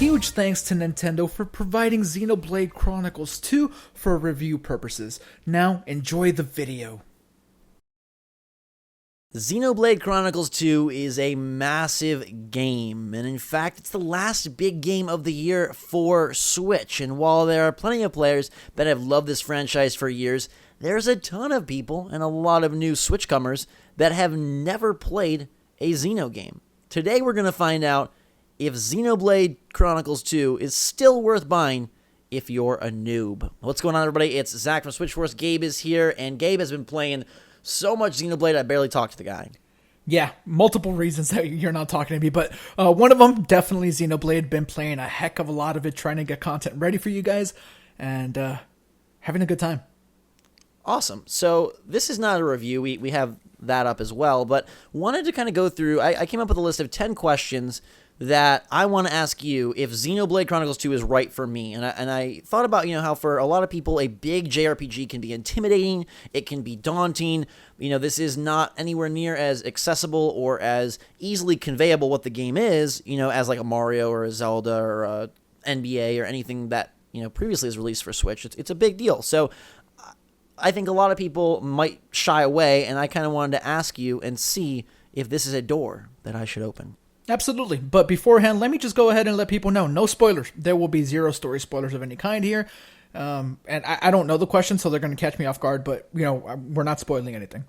huge thanks to Nintendo for providing Xenoblade Chronicles 2 for review purposes. Now, enjoy the video. Xenoblade Chronicles 2 is a massive game, and in fact, it's the last big game of the year for Switch. And while there are plenty of players that have loved this franchise for years, there's a ton of people and a lot of new Switchcomers that have never played a Xeno game. Today, we're going to find out if Xenoblade Chronicles 2 is still worth buying if you're a noob. What's going on, everybody? It's Zach from SwitchForce. Gabe is here, and Gabe has been playing so much Xenoblade, I barely talked to the guy. Yeah, multiple reasons that you're not talking to me, but one of them, definitely Xenoblade. Been playing a heck of a lot of it, trying to get content ready for you guys, and having a good time. Awesome. So this is not a review. We have that up as well, but wanted to kind of go through, I came up with a list of 10 questions that I want to ask you if Xenoblade Chronicles 2 is right for me. And I thought about, how for a lot of people, a big JRPG can be intimidating, it can be daunting. This is not anywhere near as accessible or as easily conveyable what the game is, as like a Mario or a Zelda or a NBA or anything that, previously was released for Switch. It's a big deal. So I think a lot of people might shy away, and I kind of wanted to ask you and see if this is a door that I should open. Absolutely. But beforehand, let me just go ahead and let people know, no spoilers. There will be zero story spoilers of any kind here. And I don't know the question, so they're going to catch me off guard, but, we're not spoiling anything.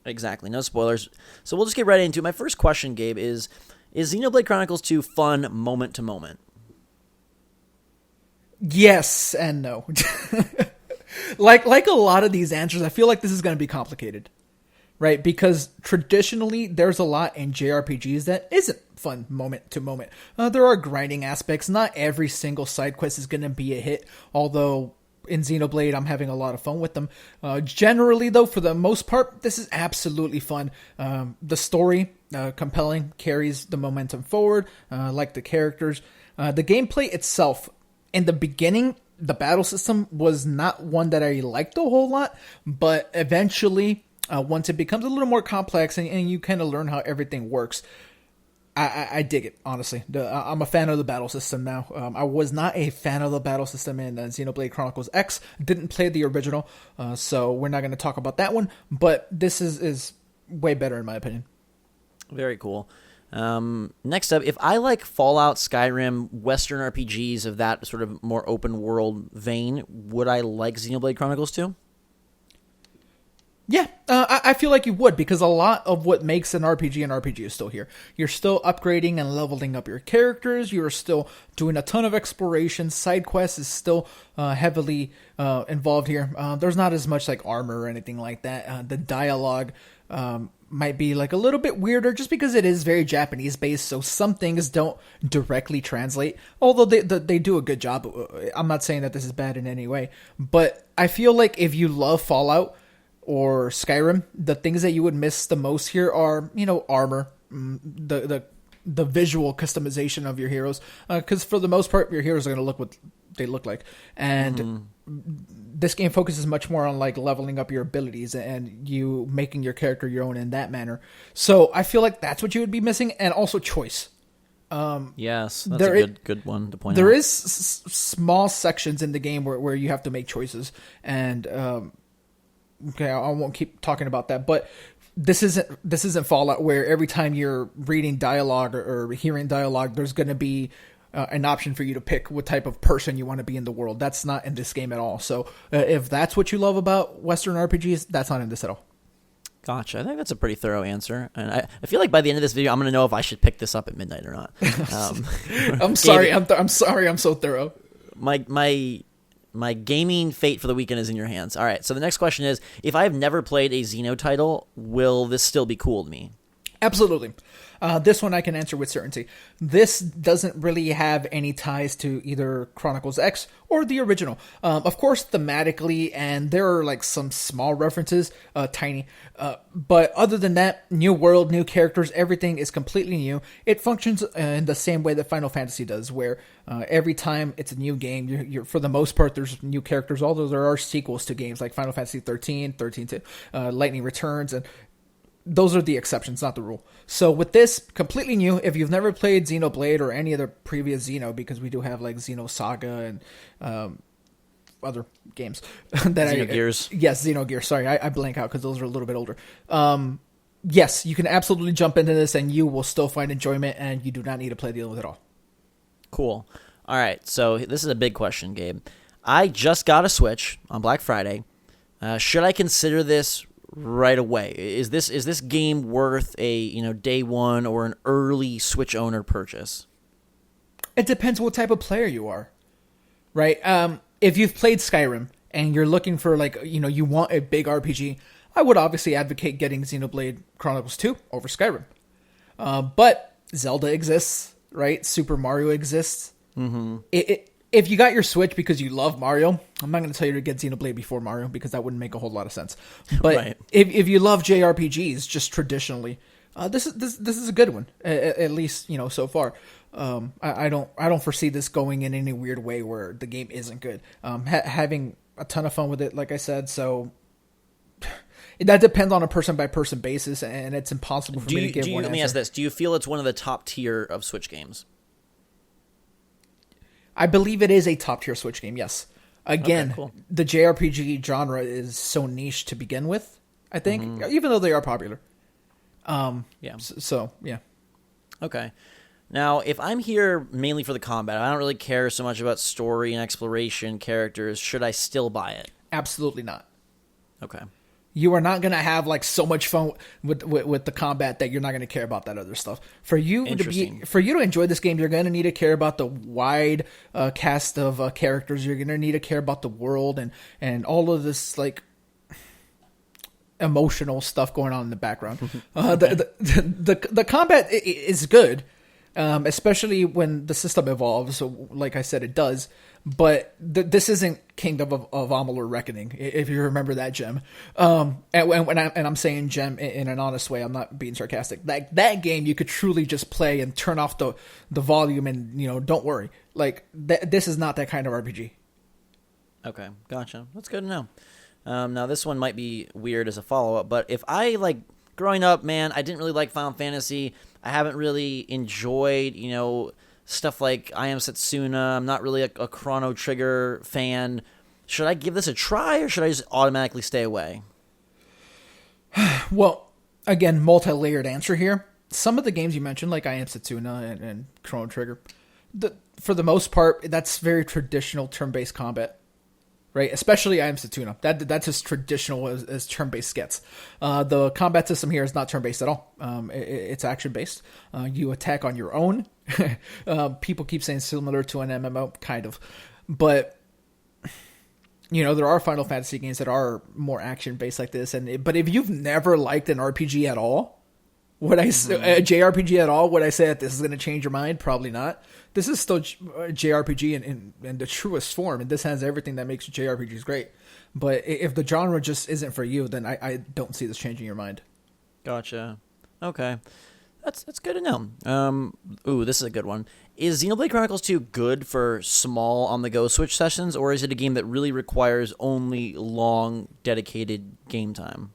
Exactly. No spoilers. So we'll just get right into it. My first question, Gabe, is Xenoblade Chronicles 2 fun moment to moment? Yes and no. Like a lot of these answers, I feel like this is going to be complicated. Right, because traditionally there's a lot in JRPGs that isn't fun moment to moment. There are grinding aspects. Not every single side quest is going to be a hit, although in Xenoblade I'm having a lot of fun with them. Generally, though, for the most part, this is absolutely fun. The story, compelling, carries the momentum forward, like the characters. The gameplay itself, in the beginning, the battle system was not one that I liked a whole lot, but eventually, once it becomes a little more complex and you kind of learn how everything works, I dig it, honestly. I'm a fan of the battle system now. I was not a fan of the battle system in Xenoblade Chronicles X. Didn't play the original, so we're not going to talk about that one. But this is way better in my opinion. Very cool. Next up, if I like Fallout, Skyrim, Western RPGs of that sort of more open world vein, would I like Xenoblade Chronicles 2? Yeah, I feel like you would, because a lot of what makes an RPG is still here. You're still upgrading and leveling up your characters. You're still doing a ton of exploration. Side quests is still heavily involved here. There's not as much like armor or anything like that. The dialogue might be like a little bit weirder just because it is very Japanese based, so some things don't directly translate, although they do a good job. I'm not saying that this is bad in any way, but I feel like if you love Fallout or Skyrim, the things that you would miss the most here are, armor, the visual customization of your heroes, because for the most part, your heroes are going to look what they look like, and this game focuses much more on like leveling up your abilities and you making your character your own in that manner. So I feel like that's what you would be missing, and also choice. Yes, that's a good one to point out. There is small sections in the game where you have to make choices, and okay, I won't keep talking about that, but this isn't Fallout where every time you're reading dialogue or hearing dialogue, there's going to be an option for you to pick what type of person you want to be in the world. That's not in this game at all. So if that's what you love about Western RPGs, that's not in this at all. Gotcha. I think that's a pretty thorough answer, and I feel like by the end of this video, I'm going to know if I should pick this up at midnight or not. I'm sorry. I'm sorry. I'm so thorough. My gaming fate for the weekend is in your hands. All right, so the next question is, if I have never played a Xeno title, will this still be cool to me? Absolutely. This one I can answer with certainty. This doesn't really have any ties to either Chronicles X or the original. Of course, thematically, and there are like some small references, tiny. But other than that, new world, new characters, everything is completely new. It functions in the same way that Final Fantasy does, where every time it's a new game, you're for the most part, there's new characters, although there are sequels to games like Final Fantasy 13, 13-2, Lightning Returns, and those are the exceptions, not the rule. So with this, completely new. If you've never played Xenoblade or any other previous Xeno, because we do have like Xenosaga and other games that Xenogears. Yes, Xenogears. Sorry, I blank out because those are a little bit older. Yes, you can absolutely jump into this and you will still find enjoyment, and you do not need to play the other at all. Cool. All right, so this is a big question, Gabe. I just got a Switch on Black Friday. Should I consider this right away? Is this game worth a day one or an early Switch owner purchase? It depends what type of player you are, right? If you've played Skyrim and you're looking for you want a big RPG, I would obviously advocate getting Xenoblade Chronicles 2 over Skyrim. But Zelda exists, right? Super Mario exists. Mm-hmm. If you got your Switch because you love Mario, I'm not going to tell you to get Xenoblade before Mario because that wouldn't make a whole lot of sense. But right. if you love JRPGs just traditionally, this is a good one, at least so far. I don't foresee this going in any weird way where the game isn't good. Having a ton of fun with it, like I said. So that depends on a person by person basis, and it's impossible for me to give one answer. Let me ask this: do you feel it's one of the top tier of Switch games? I believe it is a top tier Switch game. Yes. Again, okay, cool. The JRPG genre is so niche to begin with. I think, even though they are popular. Yeah. So yeah. Okay. Now, if I'm here mainly for the combat, I don't really care so much about story and exploration, characters. Should I still buy it? Absolutely not. Okay. You are not going to have so much fun with the combat that you're not going to care about that other stuff. For you to enjoy this game, you're going to need to care about the wide cast of characters. You're going to need to care about the world and all of this emotional stuff going on in the background. The combat is good. Especially when the system evolves, so like I said, it does. But this isn't Kingdom of Amalur Reckoning, if you remember that gem. And I'm saying gem in an honest way. I'm not being sarcastic. That game you could truly just play and turn off the volume and don't worry. This is not that kind of RPG. Okay, gotcha. That's good to know. Now this one might be weird as a follow up, but if I growing up, man, I didn't really like Final Fantasy. I haven't really enjoyed, stuff like I Am Setsuna. I'm not really a Chrono Trigger fan. Should I give this a try, or should I just automatically stay away? Well, again, multi-layered answer here. Some of the games you mentioned, like I Am Setsuna and Chrono Trigger, for the most part, that's very traditional turn-based combat. Right, especially I Am Setsuna. That's as traditional as turn-based gets. The combat system here is not turn-based at all. It's action-based. You attack on your own. People keep saying similar to an MMO, kind of. But, there are Final Fantasy games that are more action-based like this. But if you've never liked an RPG at all, a JRPG at all, would I say that this is going to change your mind? Probably not. This is still JRPG in the truest form, and this has everything that makes JRPGs great. But if the genre just isn't for you, then I don't see this changing your mind. Gotcha. Okay. That's good to know. This is a good one. Is Xenoblade Chronicles 2 good for small on-the-go Switch sessions, or is it a game that really requires only long, dedicated game time?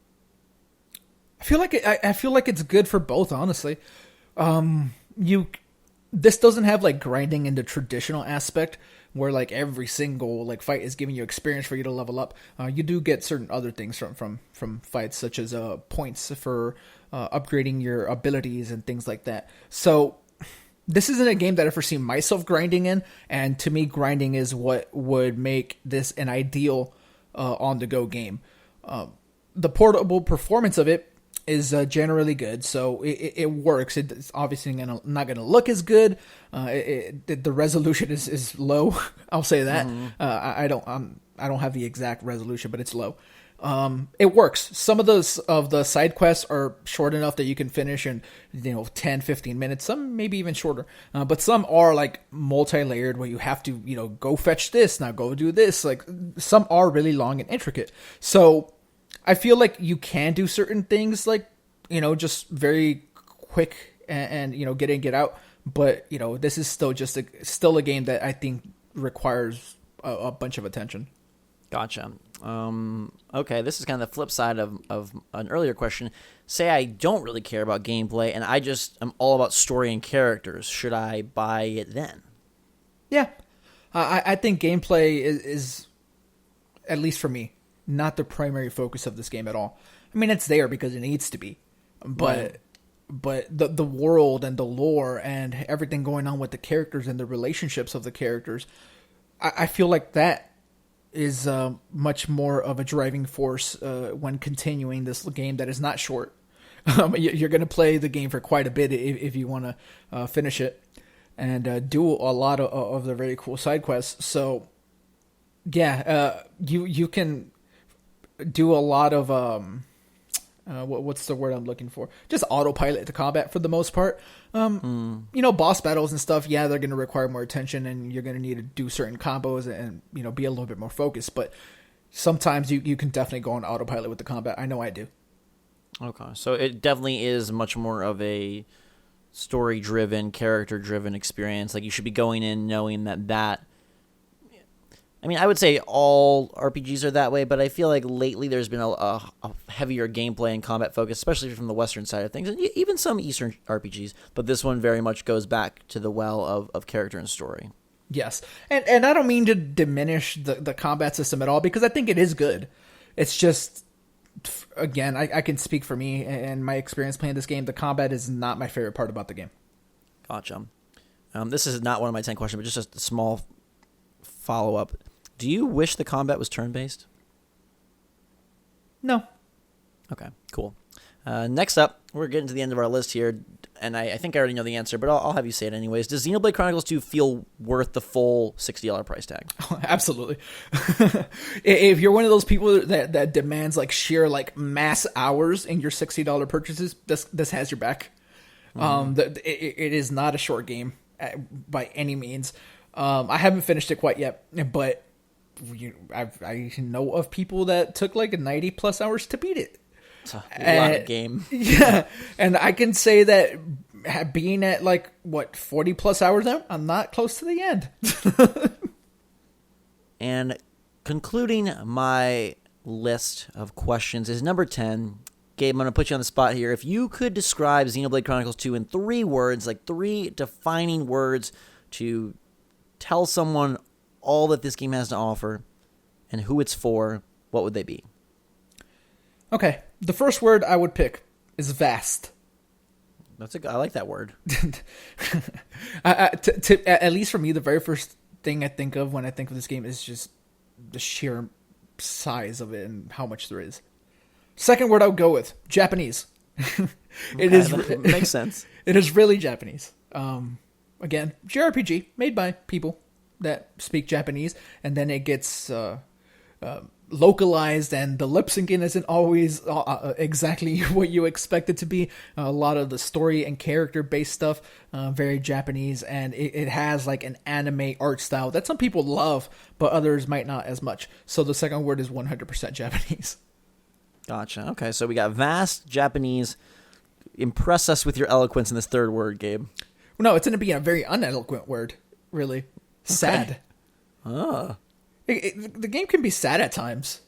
I feel like it's good for both, honestly. This doesn't have grinding in the traditional aspect where every single fight is giving you experience for you to level up. You do get certain other things from fights, such as points for upgrading your abilities and things like that. So this isn't a game that I foresee myself grinding in, and to me, grinding is what would make this an ideal on-the-go game. The portable performance of it is generally good, so it works. It's obviously not going to look as good. The resolution is low. I'll say that. I don't have the exact resolution, but it's low. It works. Some of the side quests are short enough that you can finish in 10, 15 minutes. Some maybe even shorter. But some are multi-layered where you have to go fetch this, now go do this. Some are really long and intricate. So I feel like you can do certain things just very quick and get in, get out. But, this is still a game that I think requires a bunch of attention. Gotcha. Okay, this is kind of the flip side of an earlier question. Say I don't really care about gameplay and I just am all about story and characters. Should I buy it then? Yeah. I think gameplay is, at least for me, not the primary focus of this game at all. I mean, it's there because it needs to be. But the world and the lore and everything going on with the characters and the relationships of the characters, I feel like that is much more of a driving force when continuing this game that is not short. You're going to play the game for quite a bit if you want to finish it and do a lot of the very cool side quests. So, yeah, you can do a lot of what's the word I'm looking for? Just autopilot the combat for the most part. Boss battles and stuff, yeah, they're going to require more attention and you're going to need to do certain combos and, be a little bit more focused. But sometimes you can definitely go on autopilot with the combat. I know I do. Okay, so it definitely is much more of a story-driven, character-driven experience. Like, you should be going in knowing that I mean, I would say all RPGs are that way, but I feel like lately there's been a heavier gameplay and combat focus, especially from the Western side of things, and even some Eastern RPGs. But this one very much goes back to the well of character and story. Yes, and I don't mean to diminish the combat system at all, because I think it is good. It's just, again, I can speak for me and my experience playing this game. The combat is not my favorite part about the game. Gotcha. This is not one of my 10 questions, but just a small follow-up. Do you wish the combat was turn-based? No. Okay, cool. Next up, we're getting to the end of our list here, and I think I already know the answer, but I'll have you say it anyways. Does Xenoblade Chronicles 2 feel worth the full $60 price tag? Oh, absolutely. If you're one of those people that demands like sheer like mass hours in your $60 purchases, this has your back. It is not a short game by any means. I haven't finished it quite yet, but I know of people that took like 90 plus hours to beat it. It's a lot of game. Yeah, and I can say that being at 40 plus hours now, I'm not close to the end. And concluding my list of questions is number 10. Gabe, I'm going to put you on the spot here. If you could describe Xenoblade Chronicles 2 in 3 words, like 3 defining words to tell someone all that this game has to offer and who it's for, what would they be? Okay, the first word I would pick is vast. I like that word. At least for me, the very first thing I think of when I think of this game is just the sheer size of it and how much there is. Second word I would go with, Japanese. It makes sense. It is really Japanese. Again, JRPG made by people that speak Japanese, and then it gets localized, and the lip syncing isn't always exactly what you expect it to be. A lot of the story and character based stuff, very Japanese, and it has like an anime art style that some people love, but others might not as much. So the second word is 100% Japanese. Gotcha. Okay, so we got vast, Japanese. Impress us with your eloquence in this third word, Gabe. No, it's going to be a very uneloquent word, really. Sad. Okay. The game can be sad at times.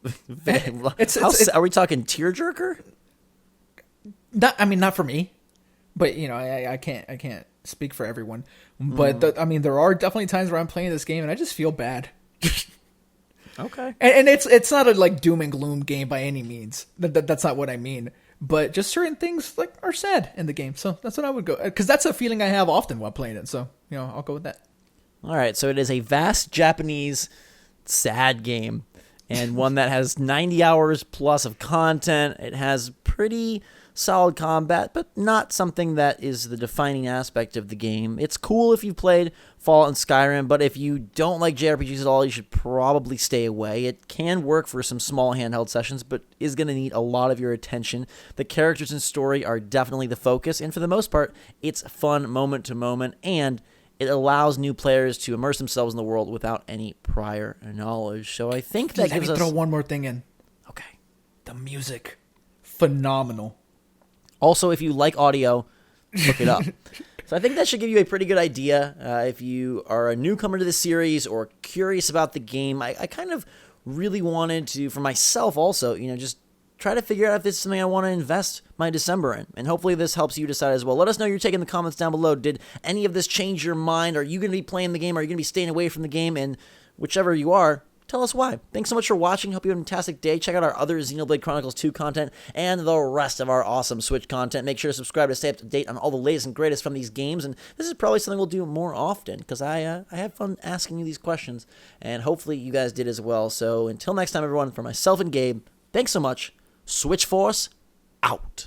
Are we talking tearjerker? Not for me, but I can't speak for everyone. But there are definitely times where I'm playing this game and I just feel bad. Okay. And it's not a doom and gloom game by any means. That's not what I mean. But just certain things are sad in the game. So that's what I would go, because that's a feeling I have often while playing it. So I'll go with that. All right. So it is a vast Japanese sad game, and one that has 90 hours plus of content. It has pretty solid combat, but not something that is the defining aspect of the game. It's cool if you've played Fallout and Skyrim, but if you don't like JRPGs at all, you should probably stay away. It can work for some small handheld sessions, but is going to need a lot of your attention. The characters and story are definitely the focus, and for the most part, it's fun moment to moment, and it allows new players to immerse themselves in the world without any prior knowledge. So I think that gives us... throw one more thing in. Okay. The music. Phenomenal. Also, if you like audio, look it up. So I think that should give you a pretty good idea. If you are a newcomer to the series or curious about the game, I kind of really wanted to, for myself also, just try to figure out if this is something I want to invest my December in. And hopefully this helps you decide as well. Let us know your take in the comments down below. Did any of this change your mind? Are you going to be playing the game? Are you going to be staying away from the game? And whichever you are, tell us why. Thanks so much for watching. Hope you have a fantastic day. Check out our other Xenoblade Chronicles 2 content and the rest of our awesome Switch content. Make sure to subscribe to stay up to date on all the latest and greatest from these games. And this is probably something we'll do more often because I had fun asking you these questions. And hopefully you guys did as well. So until next time, everyone, for myself and Gabe, thanks so much. SwitchForce out.